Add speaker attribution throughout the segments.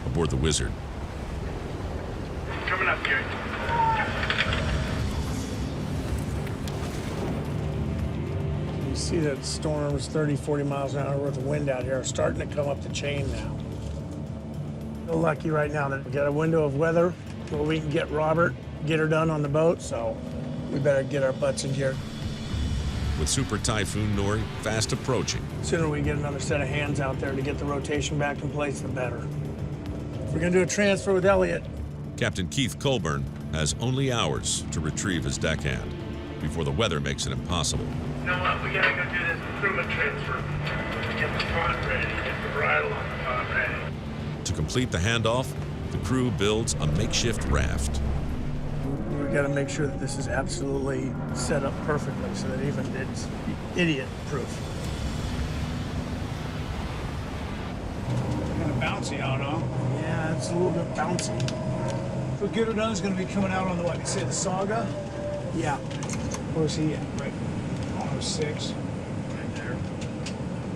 Speaker 1: aboard the Wizard.
Speaker 2: Coming up, Gary.
Speaker 3: You see that storms 30, 40 miles an hour worth of wind out here are starting to come up the chain now. We're lucky right now that we got a window of weather where we can get Robert, get her done on the boat, so we better get our butts in gear.
Speaker 1: With Super Typhoon Nori fast approaching,
Speaker 3: The sooner we get another set of hands out there to get the rotation back in place, the better. If we're gonna do a transfer with Elliot,
Speaker 1: Captain Keith Colburn has only hours to retrieve his deckhand before the weather makes it impossible.
Speaker 2: You know what? We gotta go do this crewman transfer. Get the pod ready. Get the bridle on the pod ready.
Speaker 1: To complete the handoff, the crew builds a makeshift raft.
Speaker 3: we gotta make sure that this is absolutely set up perfectly so that even it's idiot-proof.
Speaker 4: Kind of bouncy out, huh?
Speaker 3: Yeah, it's a little bit bouncy.
Speaker 4: So Get Her Done is going to be coming out on the what? You say the Saga?
Speaker 3: Yeah. Where's he at?
Speaker 4: Right. 106. Right there.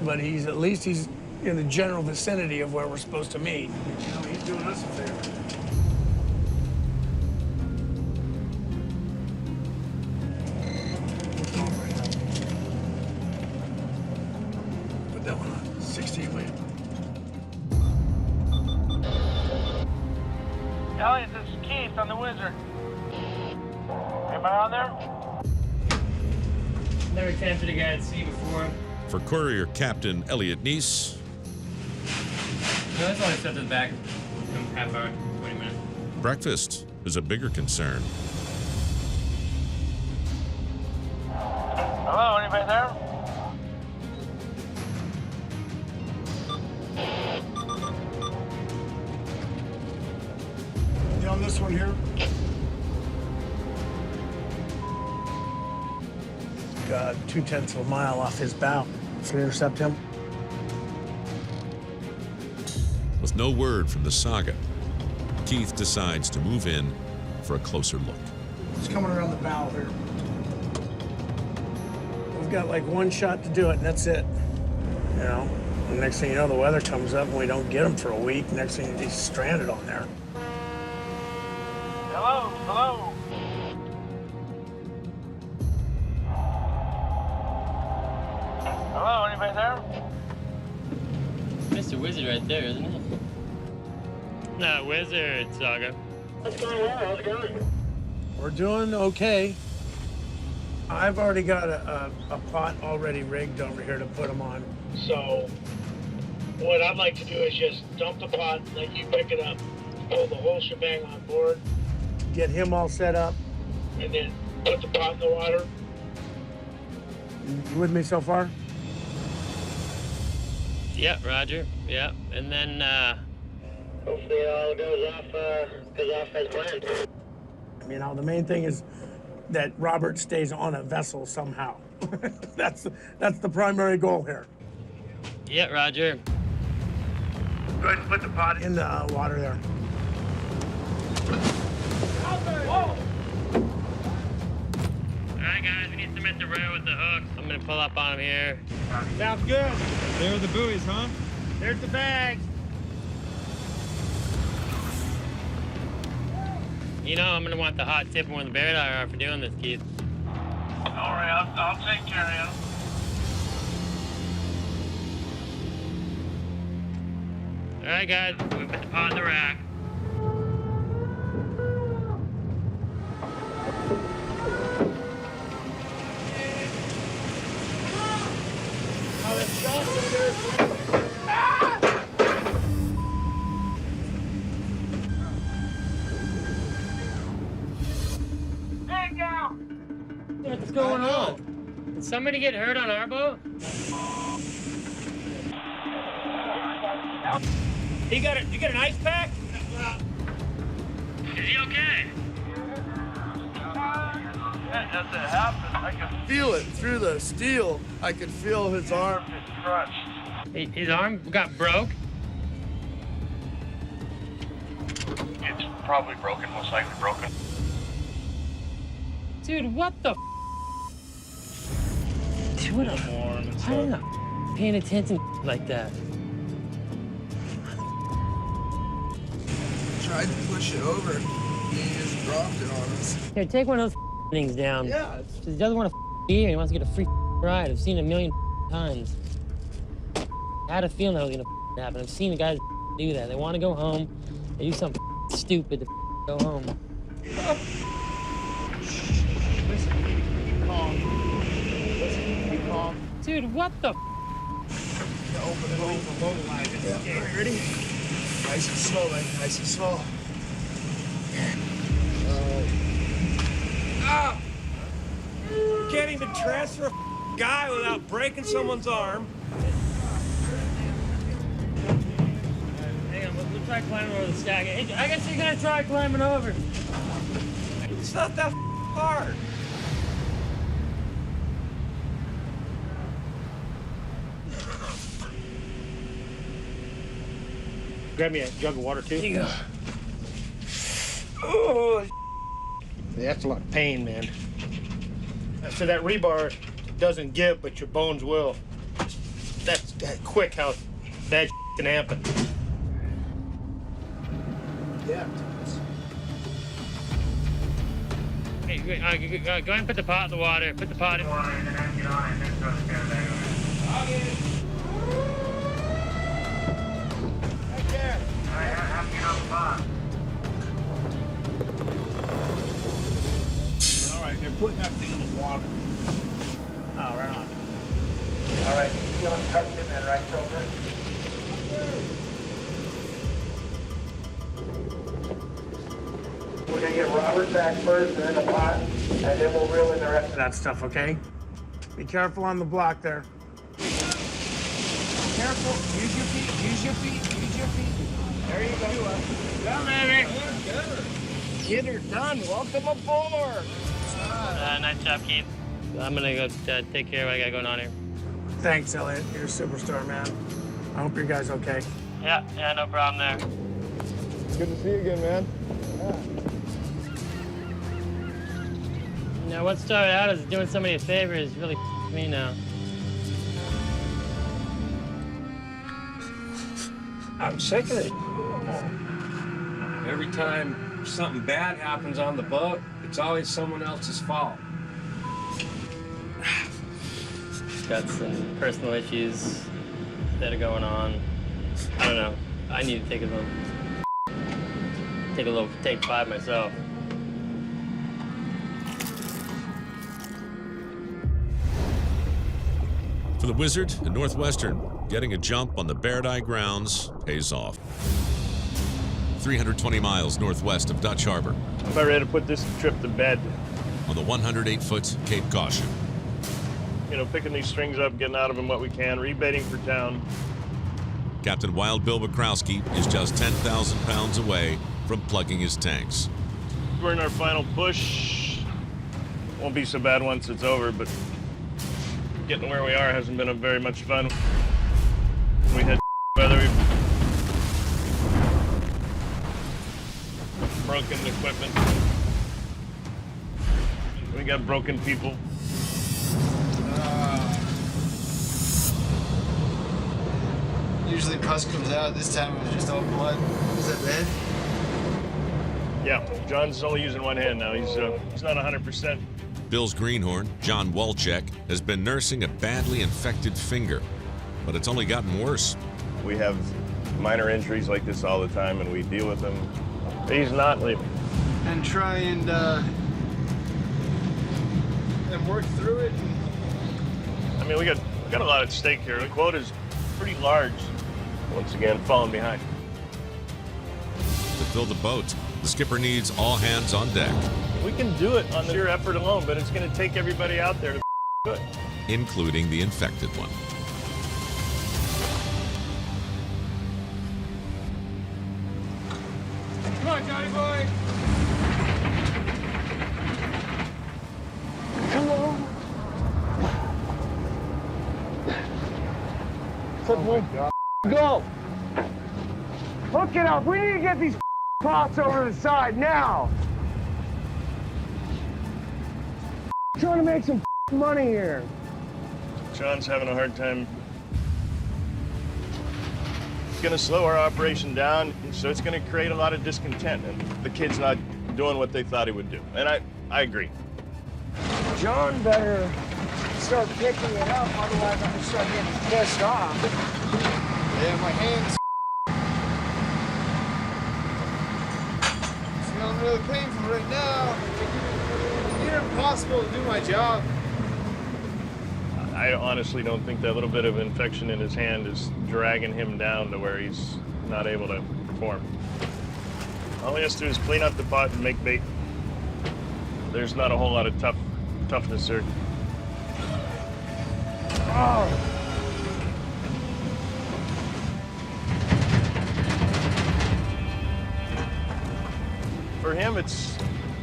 Speaker 3: But he's at least he's in the general vicinity of where we're supposed to meet.
Speaker 4: You know, he's doing us a favor.
Speaker 3: Put that one on 16 weight.
Speaker 2: Elliot, this is Keith on the Wizard. Anybody on there?
Speaker 5: Never attempted a guy at sea before.
Speaker 1: For Courier Captain Elliot Neese,
Speaker 5: No, that's all I said to the back. Half hour, 20 minutes.
Speaker 1: breakfast is a bigger concern.
Speaker 2: Hello, anybody there?
Speaker 4: You on this one here?
Speaker 3: Got 0.2 of a mile off his bow. Should we intercept him?
Speaker 1: With no word from the Saga, Keith decides to move in for a closer look.
Speaker 4: It's coming around the bow here.
Speaker 3: We've got like one shot to do it, and that's it. You know, the next thing you know, the weather comes up and we don't get him for a week. Next thing he's stranded on there.
Speaker 2: Hello, hello. Hello, anybody there?
Speaker 5: Mr. Wizard right there, isn't it? No, Wizard, Saga.
Speaker 2: What's going on? How's it going?
Speaker 3: We're doing okay. I've already got a pot already rigged over here to put them on. So what I'd like to do is just dump the pot, let you pick it up, pull the whole shebang on board, get him all set up, and then put the pot in the water. You with me so far?
Speaker 5: Yep, Roger. Yep. And then,
Speaker 2: Hopefully it all goes off as planned.
Speaker 3: You know, the main thing is that Robert stays on a vessel somehow. That's the primary goal here.
Speaker 5: yeah, Roger.
Speaker 2: Go ahead and put the pot
Speaker 3: In the water there.
Speaker 2: Whoa!
Speaker 5: All right, guys, we need to cement the rail with the hooks. I'm gonna pull up on him here.
Speaker 4: Sounds good. There are the buoys, huh?
Speaker 3: There's the bags.
Speaker 5: You know, I'm gonna want the hot tip when the bear are for doing this, Keith.
Speaker 2: All right, I'll take care of you.
Speaker 5: All right, guys, we put the pot in the rack. What's going on? Did somebody get hurt on our boat? You got an ice pack? Is he okay?
Speaker 2: As it happened, I could
Speaker 6: Feel it through the steel. I could feel his arm.
Speaker 2: get crushed.
Speaker 5: His arm got broke?
Speaker 2: It's probably broken, most likely broken.
Speaker 5: Dude, what the Dude, what I'm not paying attention like that.
Speaker 6: tried to push it over. He just dropped it on us.
Speaker 7: Here, take one of those things down.
Speaker 6: Yeah.
Speaker 7: He doesn't want to be here. He wants to get a free ride. I've seen it a million times. I had a feeling that was going to happen. I've seen the guys do that. They want to go home. They do something stupid to go home.
Speaker 4: Listen, be calm. Listen, be calm.
Speaker 7: Dude, what the
Speaker 6: Open it over. Yeah. Ready? Nice and slow, man. Nice and slow.
Speaker 8: You can't even transfer a guy without breaking someone's arm.
Speaker 7: Hang on, we'll try climbing over the stack. I guess you're gonna try climbing over.
Speaker 8: It's not that hard.
Speaker 3: Grab me a jug of water, too.
Speaker 7: Here you go.
Speaker 3: Oh, that's a lot of pain, man. So that rebar doesn't give, but your bones will. That's quick how bad can happen.
Speaker 6: Yeah.
Speaker 7: Hey, go ahead and put the pot in the water. Put the pot in.
Speaker 4: All right, they're putting that thing in the water.
Speaker 3: Oh, right on.
Speaker 2: All right, you feeling tucked in that right shoulder? We're gonna get Robert back first, and then the pot, and then we'll reel in the rest of
Speaker 3: That stuff, okay? Be careful on the block there.
Speaker 4: Careful. Use your feet. Use your feet. Use your feet. There you go.
Speaker 7: Come, baby.
Speaker 6: Get her done. Welcome aboard.
Speaker 7: Nice job, Keith. I'm gonna go take care of what I got going on here.
Speaker 3: Thanks, Elliot. You're a superstar, man. I hope your guy's okay.
Speaker 7: Yeah, no problem there.
Speaker 6: Good to see you again, man.
Speaker 7: Now, what started out as doing somebody a favor is really me now.
Speaker 3: I'm sick of it.
Speaker 8: Every time something bad happens on the boat, it's always someone else's fault.
Speaker 7: Got some personal issues that are going on. I don't know. I need to take take 5 myself.
Speaker 1: For the Wizard and Northwestern, getting a jump on the Bandit grounds pays off. 320 miles northwest of Dutch Harbor,
Speaker 2: I'm about ready to put this trip to bed.
Speaker 1: on the 108-foot Cape Caution.
Speaker 2: You know, picking these strings up, getting out of them what we can, rebaiting for town.
Speaker 1: Captain Wild Bill Bukowski is just 10,000 pounds away from plugging his tanks.
Speaker 2: We're in our final push. Won't be so bad once it's over, but getting where we are hasn't been very much fun. We had weather, we broken equipment. We got broken people.
Speaker 6: Usually pus comes out. This time it was just all blood. Is that bad?
Speaker 2: Yeah, John's only using one hand now. He's not 100%.
Speaker 1: Bill's greenhorn, John Walczek, has been nursing a badly infected finger, but it's only gotten worse.
Speaker 2: We have minor injuries like this all the time, and we deal with them. He's not leaving.
Speaker 6: And try and work through it.
Speaker 2: I mean, we got a lot at stake here. The quota's pretty large. Once again, falling behind.
Speaker 1: To fill the boat, the skipper needs all hands on deck,
Speaker 2: We can do it on sheer effort alone, but it's going to take everybody out there to do it.
Speaker 1: including the infected one.
Speaker 8: Come on, Johnny boy.
Speaker 3: Go! Hook it up. We need to get these pots over to the side now. Trying to make some money here.
Speaker 2: John's having a hard time It's going to slow our operation down, so it's going to create a lot of discontent, and the kid's not doing what they thought he would do. And I agree.
Speaker 6: John better start picking it up, otherwise I'm gonna start getting pissed off. Yeah, my hands. It's not really painful right now. It's near impossible to do my job.
Speaker 2: I honestly don't think that little bit of infection in his hand is dragging him down to where he's not able to perform. All he has to do is clean up the pot and make bait. There's not a whole lot of toughness there.
Speaker 6: Oh.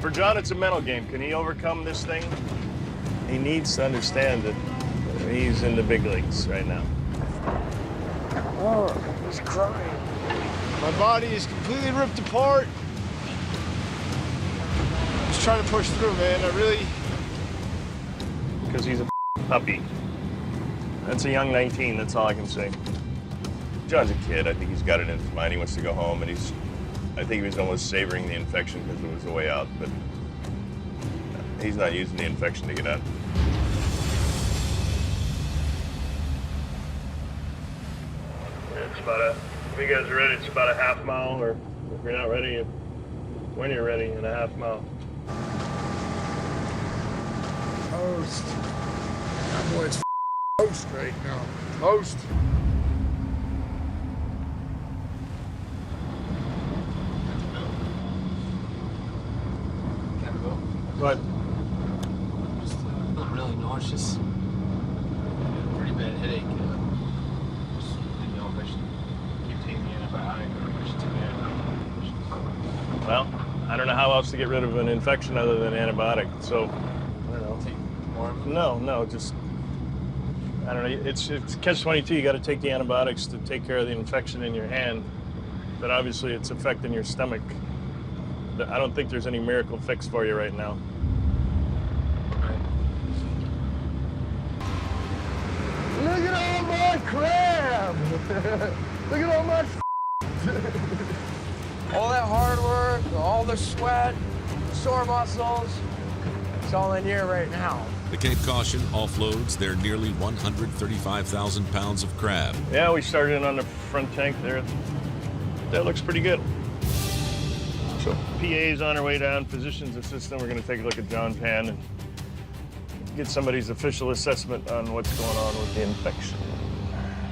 Speaker 2: For John, it's a mental game. Can he overcome this thing? He needs to understand that he's in the big leagues right now.
Speaker 6: Oh, he's crying. My body is completely ripped apart. Just trying to push through, man. I really...
Speaker 2: Because he's a puppy. That's a young 19, that's all I can say. John's a kid. I think he's got it in his mind. He wants to go home, and I think he was almost savoring the infection because it was the way out, but he's not using the infection to get out. It's about if you guys are ready, it's about a half mile, or if you're not ready, when you're ready, in a half mile.
Speaker 6: Toast. That boy's toast right now. Toast.
Speaker 2: But
Speaker 9: Just I'm really nauseous. Pretty bad headache. Just didn't know if I should keep taking the antibiotic or if I should take the antibiotic.
Speaker 2: well, I don't know how else to get rid of an infection other than antibiotic. So I don't know.
Speaker 9: Take more of it?
Speaker 2: No, just I don't know. It's catch-22. You got to take the antibiotics to take care of the infection in your hand, but obviously it's affecting your stomach. I don't think there's any miracle fix for you right now.
Speaker 9: Right.
Speaker 6: Look at all my crab! Look at all my all that hard work, all the sweat, sore muscles, it's all in here right now.
Speaker 1: The Cape Caution offloads their nearly 135,000 pounds of crab.
Speaker 2: Yeah, we started on the front tank there. That looks pretty good. So PA's on our way down, physician's assistant. We're going to take a look at John Pan and get somebody's official assessment on what's going on with the infection.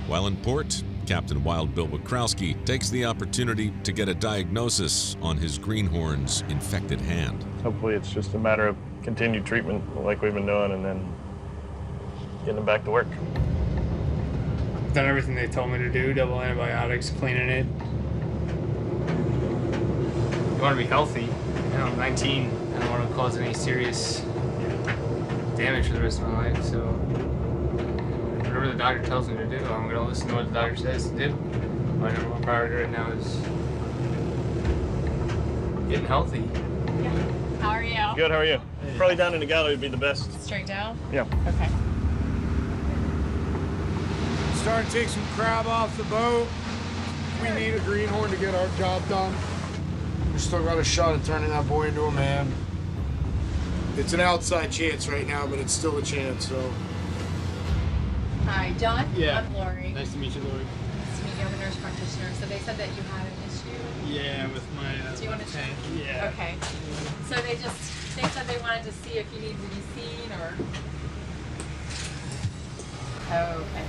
Speaker 1: While in port, Captain Wild Bill Wakrowski takes the opportunity to get a diagnosis on his greenhorn's infected hand.
Speaker 2: Hopefully it's just a matter of continued treatment like we've been doing and then getting him back to work.
Speaker 10: Done everything they told me to do, double antibiotics, cleaning it. I want to be healthy. You know, I'm 19. I don't want to cause any serious damage for the rest of my life, so whatever the doctor tells me to do, I'm going to listen to what the doctor says to do. My number one priority right now is getting healthy.
Speaker 11: How are you?
Speaker 2: Good, how are you? Probably down in the galley would be the best.
Speaker 11: Straight down?
Speaker 2: Yeah.
Speaker 11: Okay.
Speaker 6: Starting to take some crab off the boat. We need a greenhorn to get our job done. We still got a shot at turning that boy into a man. It's an outside chance right now, but it's still a chance, so.
Speaker 11: Hi, John?
Speaker 10: Yeah.
Speaker 11: I'm Lori.
Speaker 10: Nice to meet you, Lori.
Speaker 11: Nice to meet you. I'm a nurse practitioner. So they said that you had an issue.
Speaker 10: Yeah, with my
Speaker 11: Do you want to
Speaker 10: tank.
Speaker 11: check?
Speaker 10: Yeah.
Speaker 11: Okay. So they said they wanted to see if you needed to be seen or. Oh, okay.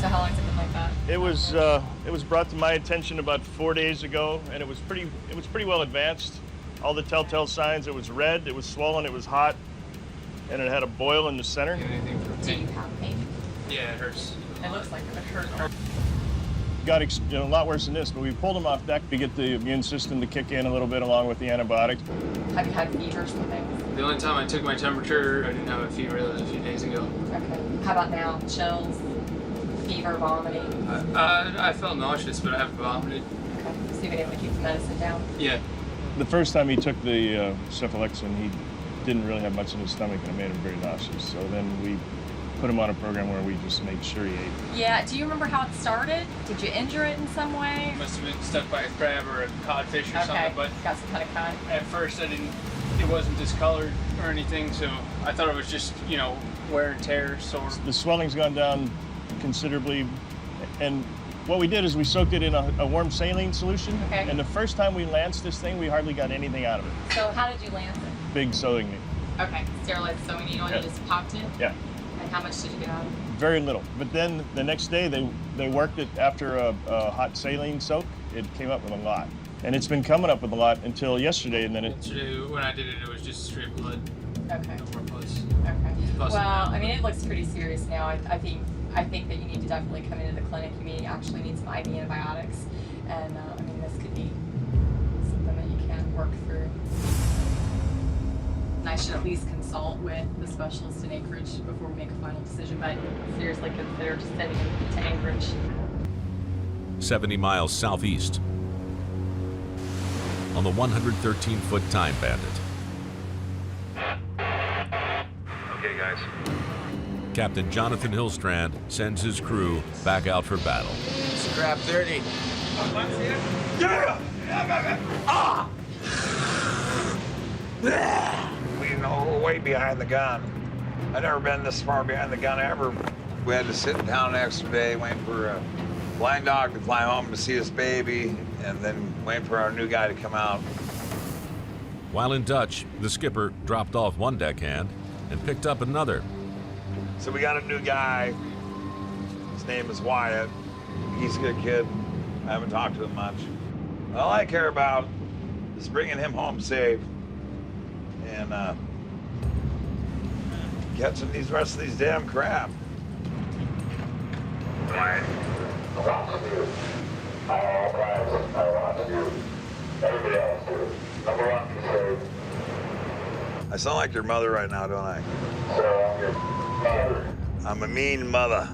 Speaker 11: So how long's it been like that?
Speaker 2: It was brought to my attention about 4 days ago, and it was pretty well advanced. All the telltale signs: it was red, it was swollen, it was hot, and it had a boil in the center.
Speaker 10: Anything for
Speaker 11: Do you
Speaker 10: pain?
Speaker 11: have pain?
Speaker 10: Yeah, it hurts.
Speaker 11: It looks like it hurts.
Speaker 2: Got a lot worse than this, but we pulled him off deck to get the immune system to kick in a little bit along with the antibiotics.
Speaker 11: Have you had fevers and things?
Speaker 10: The only time I took my temperature, I didn't have a fever. That was a few days ago.
Speaker 11: Okay. How about now? Chills, fever, vomiting?
Speaker 10: I felt nauseous, but I haven't vomited.
Speaker 11: Okay. So you've been able to keep the medicine down?
Speaker 10: Yeah.
Speaker 2: The first time he took the cephalexin, he didn't really have much in his stomach, and it made him very nauseous. So then we put him on a program where we just made sure he ate.
Speaker 11: Yeah, do you remember how it started? Did you injure it in some way?
Speaker 10: Must have been stuck by a crab or a codfish or
Speaker 11: Okay,
Speaker 10: something, but
Speaker 11: got some kind of cod.
Speaker 10: at first it wasn't discolored or anything, so I thought it was just, you know, wear and tear, sore.
Speaker 2: The swelling's gone down considerably, and what we did is we soaked it in a warm saline solution,
Speaker 11: Okay.
Speaker 2: and the first time we lanced this thing, we hardly got anything out of it.
Speaker 11: So how did you lance it?
Speaker 2: Big sewing needle.
Speaker 11: Okay, sterilized sewing needle, and
Speaker 2: Yeah.
Speaker 11: you just popped it?
Speaker 2: Yeah.
Speaker 11: And how much did you get out of it?
Speaker 2: Very little. But then the next day, they worked it after a hot saline soak. It came up with a lot. And it's been coming up with a lot until yesterday, and then it...
Speaker 10: Yesterday, when I did it, it was just straight blood.
Speaker 11: Okay.
Speaker 10: No more pus.
Speaker 11: Okay.
Speaker 10: Pus
Speaker 11: Well,
Speaker 10: now.
Speaker 11: I mean, it looks pretty serious now. I think that you need to definitely come into the clinic. You may actually need some IV antibiotics, and I mean, this could be something that you can work through. And I should at least consult with the specialist in Anchorage before we make a final decision. But seriously, consider just sending him to Anchorage.
Speaker 1: 70 miles southeast on the 113-foot Time Bandit.
Speaker 12: Okay, guys.
Speaker 1: Captain Jonathan Hillstrand sends his crew back out for battle.
Speaker 6: Scrap 30.
Speaker 12: We know we're way behind the gun. I've never been this far behind the gun ever. We had to sit in town extra day, waiting for a flying dog to fly home to see his baby, and then waiting for our new guy to come out.
Speaker 1: While in Dutch, the skipper dropped off one deckhand and picked up another.
Speaker 12: So we got a new guy. His name is Wyatt. He's a good kid. I haven't talked to him much. All I care about is bringing him home safe and catching these rest of these damn crab. Wyatt.
Speaker 13: I want you. I want you. Everybody else do. Number one, be safe.
Speaker 12: I sound like your mother right now, don't I?
Speaker 13: So I'm your mother.
Speaker 12: I'm a mean mother.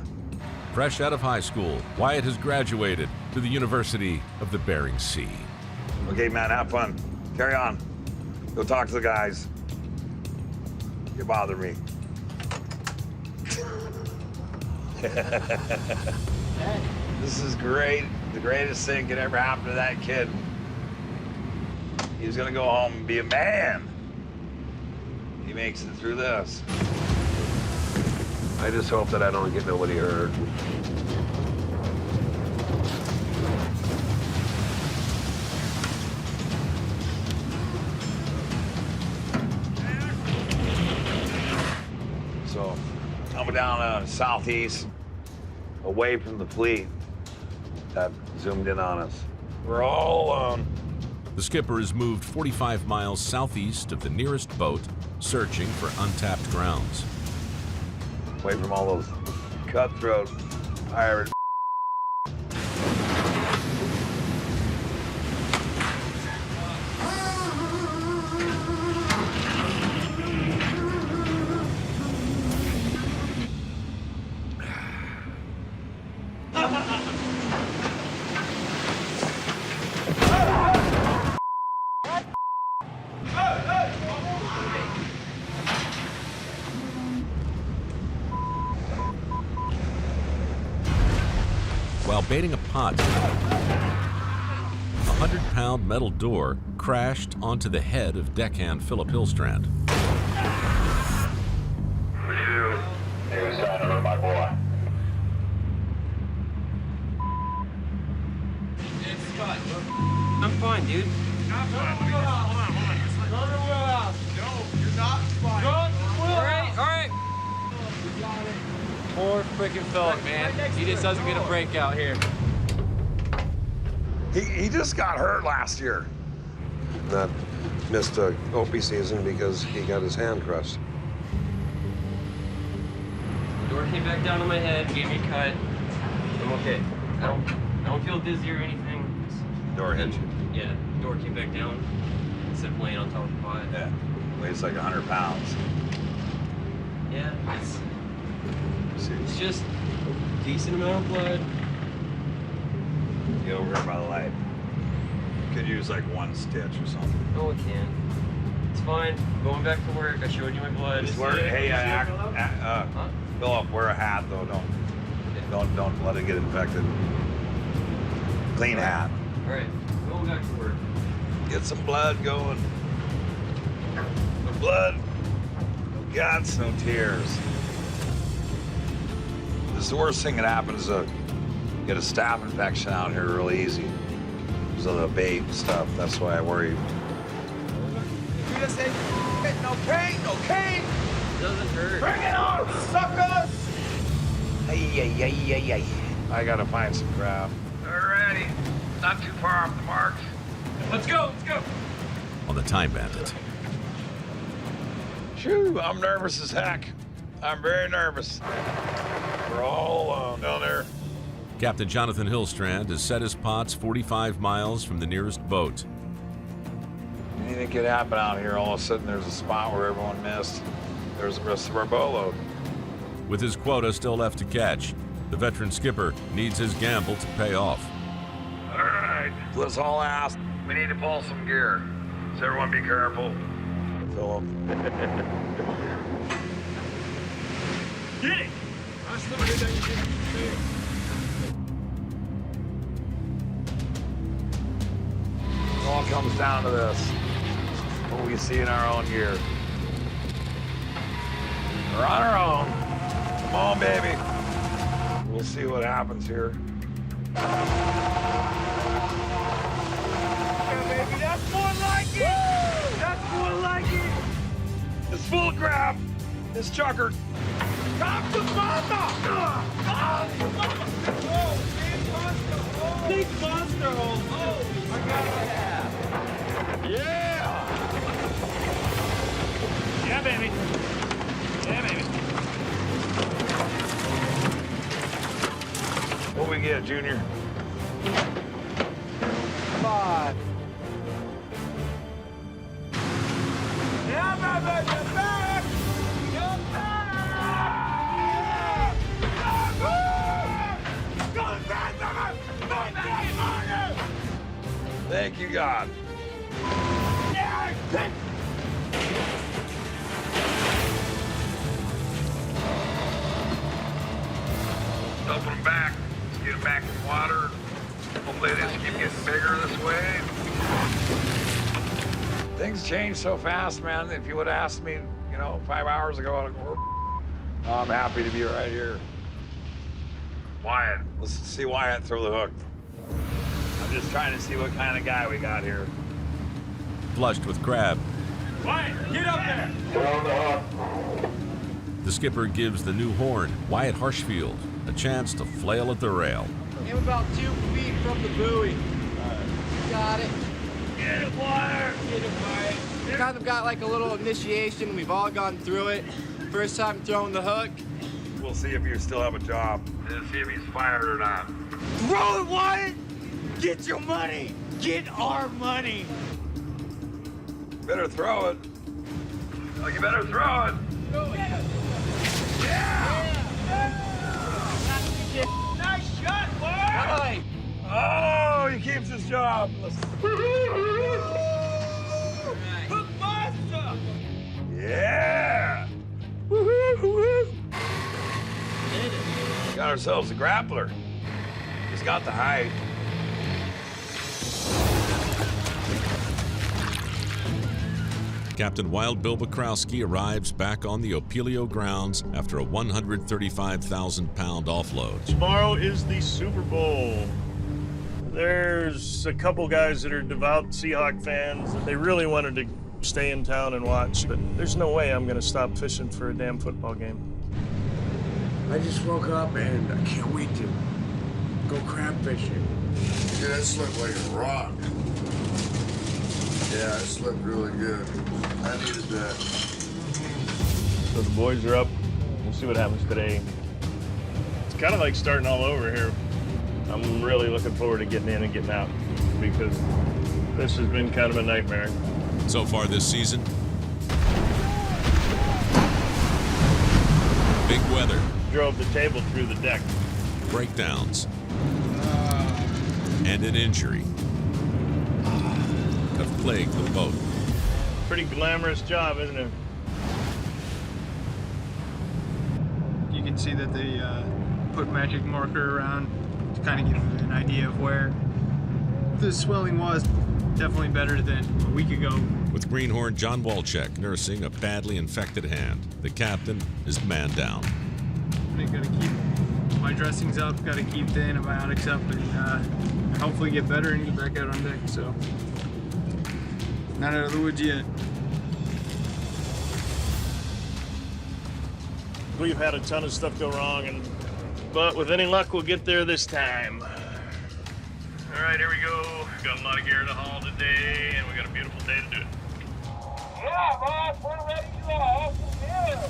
Speaker 1: Fresh out of high school, Wyatt has graduated to the University of the Bering Sea.
Speaker 12: Okay, man, have fun. Carry on. Go talk to the guys. You bother me. This is great. The greatest thing could ever happen to that kid. He's gonna go home and be a man. He makes it through this.
Speaker 14: I just hope that I don't get nobody hurt.
Speaker 12: So, coming down southeast, away from the fleet that zoomed in on us. We're all alone.
Speaker 1: The skipper has moved 45 miles southeast of the nearest boat, searching for untapped grounds.
Speaker 12: Away from all those cutthroat pirate.
Speaker 1: While baiting a pot, a 100-pound metal door crashed onto the head of deckhand Philip Hillstrand.
Speaker 13: He was trying to hurt my boy.
Speaker 5: I'm fine, dude. Alright. Poor freaking Philip, man. He just doesn't get a break out here.
Speaker 12: He just got hurt last year.
Speaker 14: That missed a Opie season because he got his hand crushed.
Speaker 5: Door came back down on my head, gave me a cut. I'm okay. I don't feel dizzy or anything.
Speaker 12: Door hit you.
Speaker 5: Yeah, door came back down instead of laying on top of the pot.
Speaker 12: Yeah, weighs like 100 pounds.
Speaker 5: Yeah, it's just a decent amount of blood.
Speaker 12: Get over here by the light. Could use like one stitch or something.
Speaker 5: Oh, it can. It's fine. Going back to work. I showed you my blood.
Speaker 12: It's work. Hey, Philip, wear a hat though. Don't let it get infected. Clean hat.
Speaker 5: All right, going back to work.
Speaker 12: Get some blood going. No blood, no guts, no tears. This is the worst thing that happens to get a staph infection out here real easy. Because of the bait and stuff. That's why I worry.
Speaker 15: You just say, no pain, no pain.
Speaker 5: Doesn't hurt.
Speaker 15: Bring it on, suckers!
Speaker 12: Ay. I gotta find some crab. Alrighty. Not too far off the mark.
Speaker 15: Let's go, let's go.
Speaker 1: On the time bandit.
Speaker 12: Shoo, I'm nervous as heck. I'm very nervous. We're all alone down there.
Speaker 1: Captain Jonathan Hillstrand has set his pots 45 miles from the nearest boat.
Speaker 12: Anything could happen out here. All of a sudden, there's a spot where everyone missed. There's the rest of our boatload.
Speaker 1: With his quota still left to catch, the veteran skipper needs his gamble to pay off.
Speaker 12: All right, let's haul ass. We need to pull some gear. So everyone be careful. Philip.
Speaker 15: Get it!
Speaker 12: It all comes down to this. What we see in our own gear. We're on our own. Come on, baby. We'll see what happens here.
Speaker 15: Yeah, baby, that's more like it! Woo! That's more like it!
Speaker 12: It's full of crab. It's chuckered.
Speaker 15: Top to mama! Oh, big monster hole! Oh, I got my half.
Speaker 12: Yeah!
Speaker 15: Yeah, baby. Yeah, baby.
Speaker 12: What we get, Junior?
Speaker 15: Come on. Yeah, baby, you're back! You're back! Going back, baby! Going back, baby!
Speaker 12: Thank you, God.
Speaker 15: Yeah, pick!
Speaker 12: Open them back. Let's get them back in the water. Hopefully they just keep getting bigger this way. Things change so fast, man. If you would have asked me, 5 hours ago, I'd go, I'm happy to be right here. Wyatt. Let's see Wyatt throw the hook. I'm just trying to see what kind of guy we got here.
Speaker 1: Flushed with crab,
Speaker 15: Wyatt, get up there!
Speaker 1: the skipper gives the new horn, Wyatt Harshfield, a chance to flail at the rail.
Speaker 9: Aim about 2 feet from the buoy. Got it.
Speaker 15: Get it, Wyatt! Get it, Wyatt!
Speaker 9: Kind of got like a little initiation. We've all gone through it. First time throwing the hook.
Speaker 12: We'll see if you still have a job. And see if he's fired or not.
Speaker 15: Throw it, Wyatt! Get your money! Get our money!
Speaker 12: Better throw it. Oh, you better throw it.
Speaker 15: Nice shot, Wyatt!
Speaker 12: Oh, he keeps his job.
Speaker 15: Hook monster!
Speaker 12: Yeah. Got ourselves a grappler. He's got the height.
Speaker 1: Captain Wild Bill Bukowski arrives back on the Opelio grounds after a 135,000-pound offload.
Speaker 2: Tomorrow is the Super Bowl. There's a couple guys that are devout Seahawk fans. They really wanted to stay in town and watch, but there's no way I'm gonna stop fishing for a damn football game.
Speaker 6: I just woke up and I can't wait to go crab fishing.
Speaker 16: Yeah, that slipped like a rock. Yeah, it slipped really good. I needed that.
Speaker 2: So the boys are up. We'll see what happens today. It's kind of like starting all over here. I'm really looking forward to getting in and getting out because this has been kind of a nightmare.
Speaker 1: So far this season, big weather,
Speaker 2: Drove the table through the deck.
Speaker 1: breakdowns, and an injury have plagued the boat.
Speaker 2: Pretty glamorous job, isn't it?
Speaker 9: You
Speaker 10: can see that they put magic marker around to kind of give you an idea of where the swelling was. Definitely better than a week ago.
Speaker 1: With Greenhorn John Walczek nursing a badly infected hand, the captain is man down.
Speaker 10: I gotta keep my dressings up, gotta keep the antibiotics up, and hopefully get better and get back out on deck. So, not out of the woods yet.
Speaker 2: We've had a ton of stuff go wrong, but with any luck, we'll get there this time. All right, here we go. Got a lot of gear to haul today, and we got a beautiful day to do it.
Speaker 15: Yeah, boss, we're ready to go. Yeah.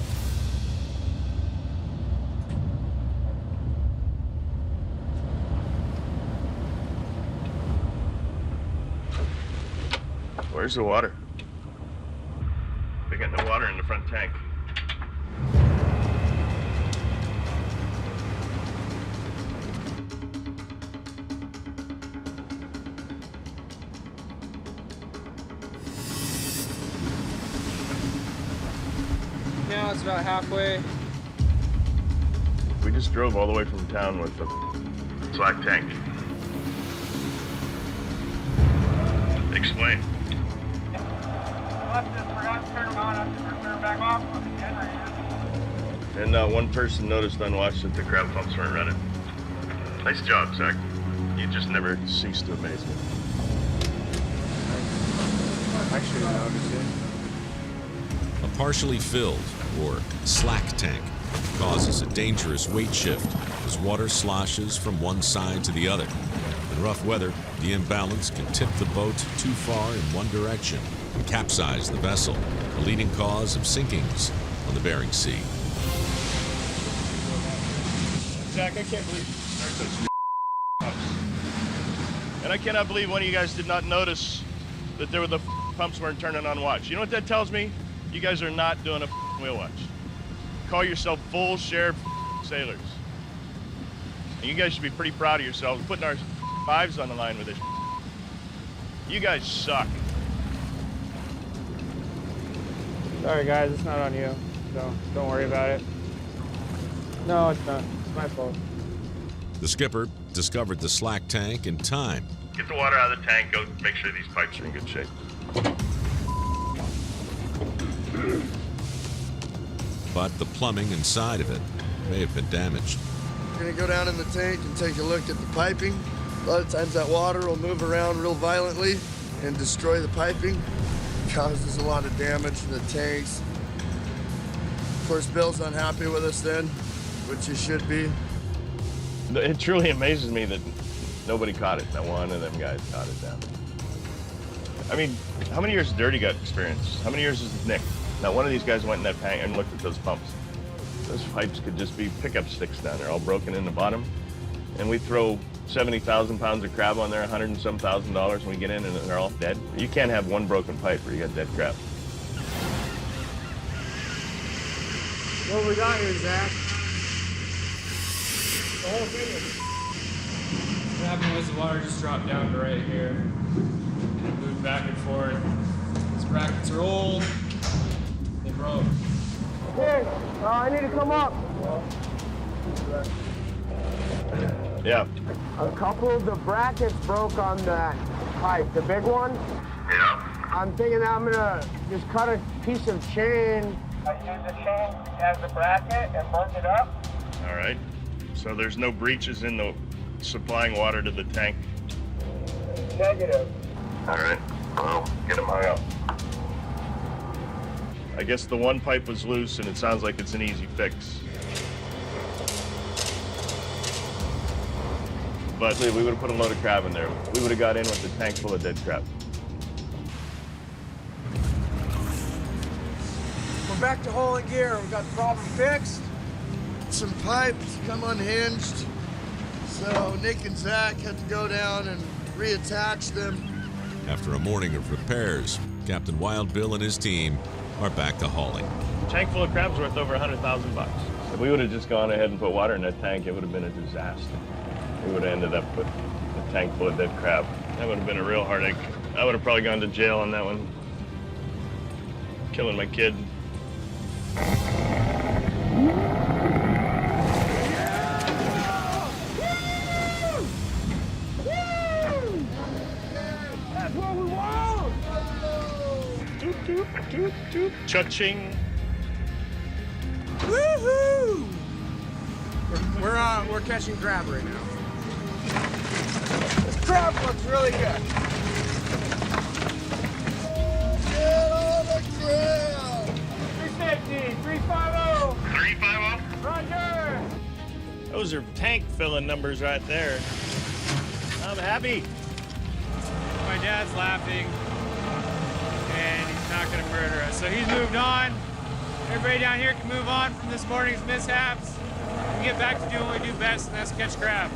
Speaker 2: Where's the water? They got no water in the front tank.
Speaker 10: Now it's about halfway.
Speaker 2: We just drove all the way from town with the slack tank. Explain.
Speaker 15: Forgot to turn them on after we turned back off on the generator.
Speaker 2: And one person noticed on watch that the crab pumps weren't running. Nice job, Zach. You just never cease to amaze me.
Speaker 10: I should have noticed it.
Speaker 1: A partially filled, or slack tank, causes a dangerous weight shift as water sloshes from one side to the other. In rough weather, the imbalance can tip the boat too far in one direction and capsize the vessel, a leading cause of sinkings on the Bering Sea.
Speaker 2: Zach, I can't believe you start those pumps. And I cannot believe one of you guys did not notice that there were the pumps weren't turning on watch. You know what that tells me? You guys are not doing a wheel watch. Call yourself full share sailors. And you guys should be pretty proud of yourselves putting our lives on the line with this. You guys suck.
Speaker 10: Sorry guys, it's not on you. Don't worry about it. No, it's not. It's my fault.
Speaker 1: The skipper discovered the slack tank in time.
Speaker 2: Get the water out of the tank, go make sure these pipes are in good shape.
Speaker 1: But the plumbing inside of it may have been damaged.
Speaker 17: We're gonna go down in the tank and take a look at the piping. A lot of times that water will move around real violently and destroy the piping. Causes a lot of damage to the tanks. Of course, Bill's unhappy with us then, which he should be.
Speaker 2: It truly amazes me that nobody caught it. Not one of them guys caught it down. I mean, how many years has Dirty got experience? How many years has Nick? Not one of these guys went in that tank and looked at those pumps. Those pipes could just be pickup sticks down there, all broken in the bottom. And we throw 70,000 pounds of crab on there, $100 and some thousand when we get in and they're all dead. You can't have one broken pipe where you got dead crab.
Speaker 10: What we got here, Zach?
Speaker 15: The whole thing
Speaker 10: What happened was the water just dropped down to right here. Moved back and forth. These brackets are old. They broke.
Speaker 15: Hey, I need to come up.
Speaker 2: Yeah.
Speaker 15: A couple of the brackets broke on that pipe, the big one.
Speaker 2: Yeah.
Speaker 15: I'm thinking I'm gonna just cut a piece of chain. I use the chain as the bracket and burn it up.
Speaker 2: All right. So there's no breaches in the supplying water to the tank?
Speaker 15: Negative.
Speaker 2: All right. Well, get them high up. I guess the one pipe was loose and it sounds like it's an easy fix. But we would have put a load of crab in there. We would have got in with the tank full of dead crab.
Speaker 4: We're back to hauling gear. We got the problem fixed.
Speaker 17: Some pipes come unhinged, so Nick and Zach had to go down and reattach them.
Speaker 1: After a morning of repairs, Captain Wild Bill and his team are back to hauling.
Speaker 2: Tank full of crab's worth over $100,000. If we would have just gone ahead and put water in that tank, it would have been a disaster. We would have ended up with a tank full of dead crab. That would have been a real heartache. I would have probably gone to jail on that one. Killing my kid. Doop, doop, doop. Cha-ching.
Speaker 15: Woohoo! We're catching crab right now. This crab looks really good.
Speaker 17: Get all the crab!
Speaker 15: 350, 350.
Speaker 2: 350.
Speaker 15: Roger.
Speaker 2: Those are tank filling numbers right there. I'm happy.
Speaker 10: My dad's laughing, and he's not gonna murder us. So he's moved on. Everybody down here can move on from this morning's mishaps and get back to doing what we do best, and that's catch crab.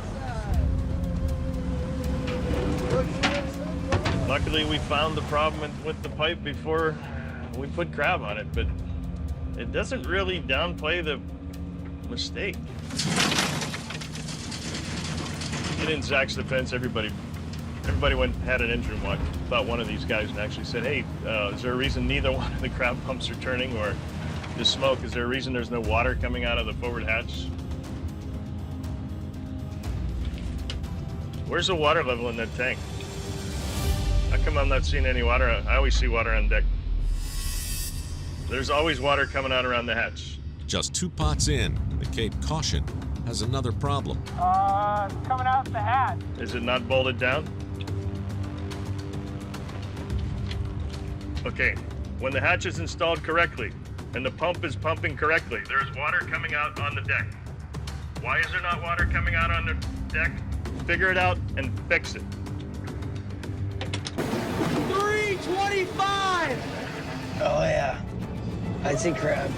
Speaker 2: Luckily, we found the problem with the pipe before we put crab on it, but it doesn't really downplay the mistake. And in Zach's defense, everybody had an engine watch, thought one of these guys, and actually said, hey, is there a reason neither one of the crab pumps are turning, or the smoke? Is there a reason there's no water coming out of the forward hatch? Where's the water level in that tank? How come I'm not seeing any water? I always see water on deck. There's always water coming out around the hatch.
Speaker 1: Just 2 pots in, the Cape Caution has another problem.
Speaker 15: It's coming out the hatch.
Speaker 2: Is it not bolted down? Okay, when the hatch is installed correctly and the pump is pumping correctly, there's water coming out on the deck. Why is there not water coming out on the deck? Figure it out and fix it.
Speaker 15: 325.
Speaker 18: Oh yeah, I see crab.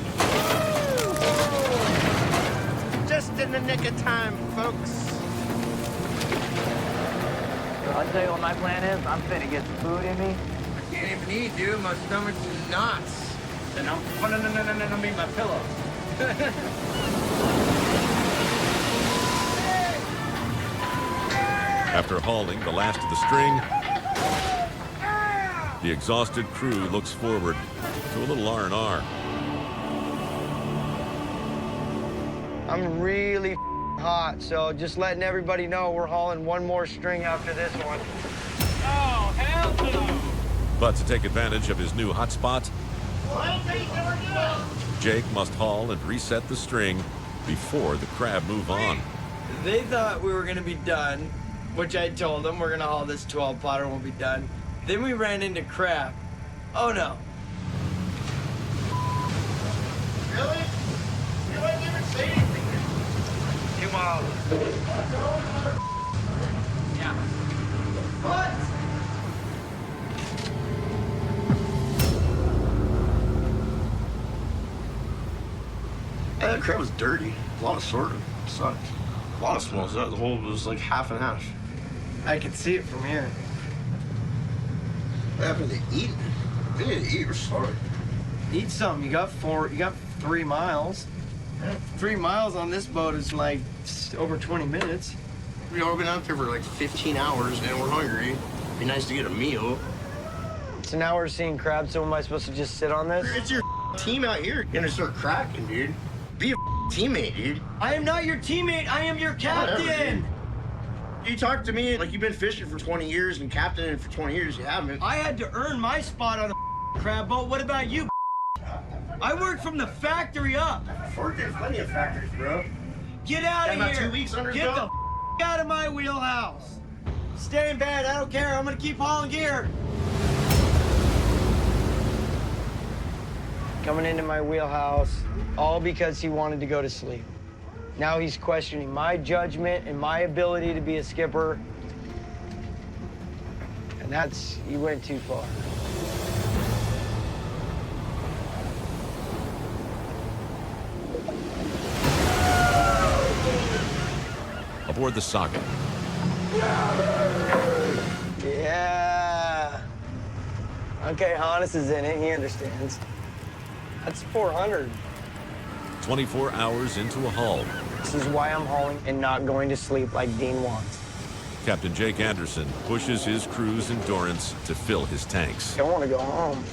Speaker 15: Just in the nick of time, folks.
Speaker 18: I'll tell you what my plan is. I'm finna get some food in me.
Speaker 9: I can't even eat, dude. My stomach's in knots. And I'm no, mean my pillow.
Speaker 1: After hauling the last of the string, the exhausted crew looks forward to a little R&R.
Speaker 18: I'm really hot, so just letting everybody know we're hauling one more string after this one.
Speaker 15: Oh, hell no.
Speaker 1: But to take advantage of his new hotspot, Jake must haul and reset the string before the crab move on.
Speaker 18: They thought we were gonna be done, which I told them we're gonna haul this 12-potter and we'll be done. Then we ran into crab. Oh no.
Speaker 15: Really? You wouldn't even say anything.
Speaker 18: 2 miles.
Speaker 15: Yeah. What?
Speaker 19: That crab was dirty. A lot of sorting. Sucked. A lot of smells. The whole was like half and half.
Speaker 18: I can see it from here.
Speaker 19: What happened to eating? They didn't eat. We're sorry.
Speaker 18: Eat something. You got 3 miles. 3 miles on this boat is like over 20 minutes.
Speaker 19: We've all been out there for like 15 hours and we're hungry. Be nice to get a meal.
Speaker 18: So now we're seeing crab, so am I supposed to just sit on this?
Speaker 19: It's your team out here. You're gonna start cracking, dude. Be a teammate, dude.
Speaker 18: I am not your teammate. I am your captain.
Speaker 19: Whatever, dude. You talk to me like you've been fishing for 20 years and captaining for 20 years. You haven't.
Speaker 18: I had to earn my spot on a crab boat. What about you? I worked from the factory up.
Speaker 19: Worked in plenty of factories, bro.
Speaker 18: Get out of
Speaker 19: Got
Speaker 18: here.
Speaker 19: about 2 weeks under his
Speaker 18: Get
Speaker 19: belt.
Speaker 18: the out of my wheelhouse. Stay in bed. I don't care. I'm gonna keep hauling gear. Coming into my wheelhouse, all because he wanted to go to sleep. Now he's questioning my judgment and my ability to be a skipper. And he went too far.
Speaker 1: Aboard the Saga,
Speaker 18: Yeah. Okay, Hannes is in it. He understands. That's 400.
Speaker 1: 24 hours into a haul,
Speaker 18: This is why I'm hauling and not going to sleep like Dean wants.
Speaker 1: Captain Jake Anderson pushes his crew's endurance to fill his tanks.
Speaker 18: I want to go home.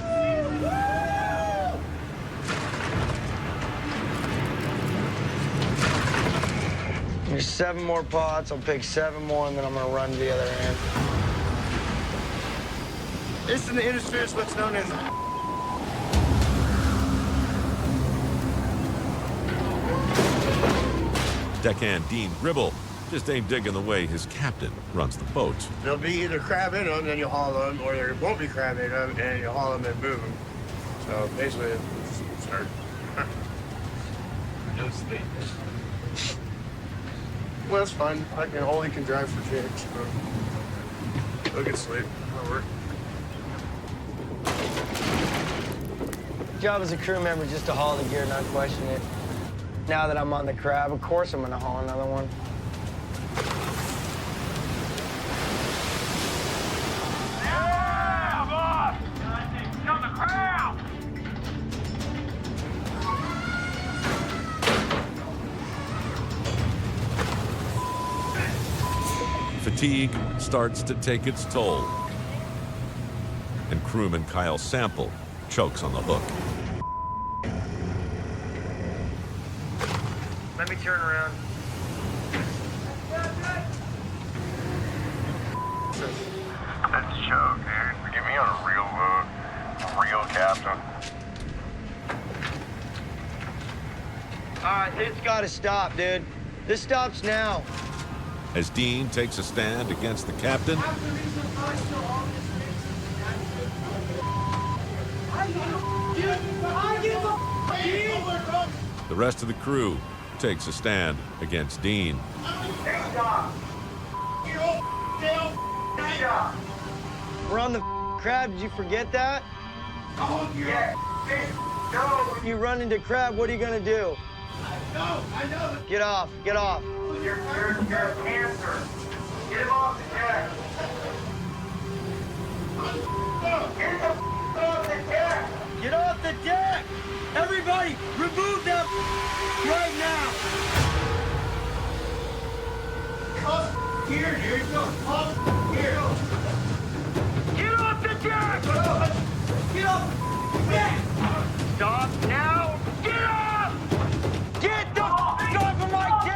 Speaker 18: There's 7 more pots. I'll pick 7 more, and then I'm going to run to the other end.
Speaker 15: This in the industry is what's known as
Speaker 1: Deckhand Dean Gribble just ain't digging the way his captain runs the boat.
Speaker 15: There'll be either crab in them, then you haul them, or there won't be crab in them, and you haul them and move them. So basically, it's hard.
Speaker 9: No sleep.
Speaker 15: Well, that's fine. I can only drive for Jake, so he'll get sleep. That'll work.
Speaker 18: Job as a crew member just to haul the gear, not question it. Now that I'm on the crab, of course I'm gonna haul another one.
Speaker 13: Yeah, boss! Come the crowd!
Speaker 1: Fatigue starts to take its toll. And crewman Kyle Sample chokes on the hook.
Speaker 18: Let me turn around.
Speaker 13: That's a choke, dude. Get me on a real boat. A real captain.
Speaker 18: It's gotta stop, dude. This stops now.
Speaker 1: As Dean takes a stand against the captain, the rest of the crew takes a stand against Dean.
Speaker 18: We're on the crab. Did you forget that?
Speaker 13: Oh, yeah.
Speaker 18: You run into crab, what are you gonna do?
Speaker 13: I know.
Speaker 18: Get off, get off.
Speaker 13: You're cancer. Get him off the deck. Get the off the deck.
Speaker 18: Get off the deck! Everybody, remove that right now!
Speaker 13: Up here, dude. Go up here. Get off the deck! Get off the deck!
Speaker 18: Stop now!
Speaker 13: Get off!
Speaker 18: Get the off of my deck!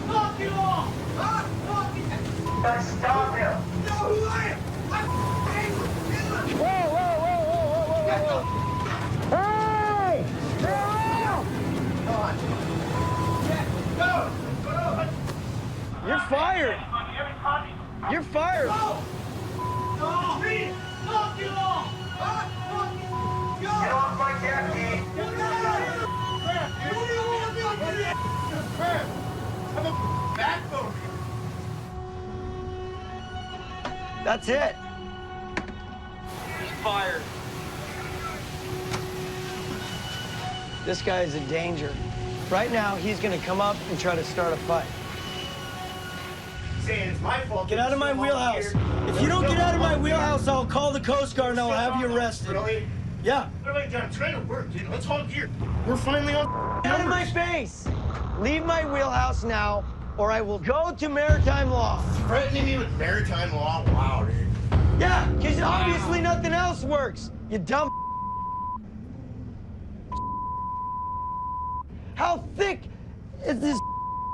Speaker 13: Knock it off! Stop him! No, who I am!
Speaker 18: Hey! You're fired! You're fired!
Speaker 13: Get off my deck, Dean!
Speaker 15: I'm a backbone.
Speaker 18: That's it. He's fired. This guy is a danger. Right now, he's gonna come up and try to start a fight.
Speaker 15: Saying it's my fault.
Speaker 18: Get out of my wheelhouse. If you don't get out of my wheelhouse, I'll call the Coast Guard and I'll have you arrested.
Speaker 15: Really?
Speaker 18: Yeah.
Speaker 15: What am I doing? I'm trying to work, dude. Let's haul gear. We're finally on.
Speaker 18: Get out of my face. Leave my wheelhouse now, or I will go to maritime law.
Speaker 15: Threatening me with maritime law? Wow, dude.
Speaker 18: Yeah, because obviously nothing else works. You dumb. How thick is this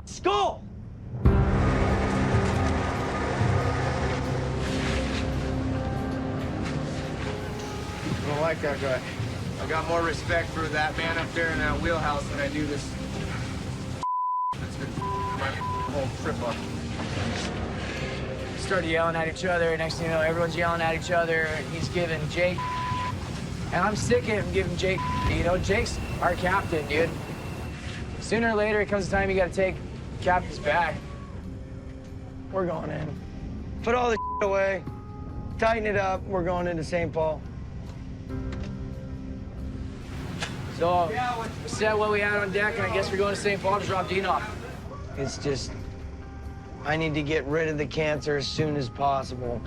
Speaker 18: skull?
Speaker 9: I don't like that guy. I got more respect for that man up there in that wheelhouse than I do this. That's been my whole trip up.
Speaker 20: Started yelling at each other. Next thing you know, everyone's yelling at each other. He's giving Jake, and I'm sick of him giving Jake. You know, Jake's our captain, dude. Sooner or later, it comes a time you got to take captain's back.
Speaker 18: We're going in. Put all the away. Tighten it up. We're going into St. Paul.
Speaker 20: So, we said what we had on deck, and I guess we're going to St. Paul to drop Dean off.
Speaker 18: It's just, I need to get rid of the cancer as soon as possible.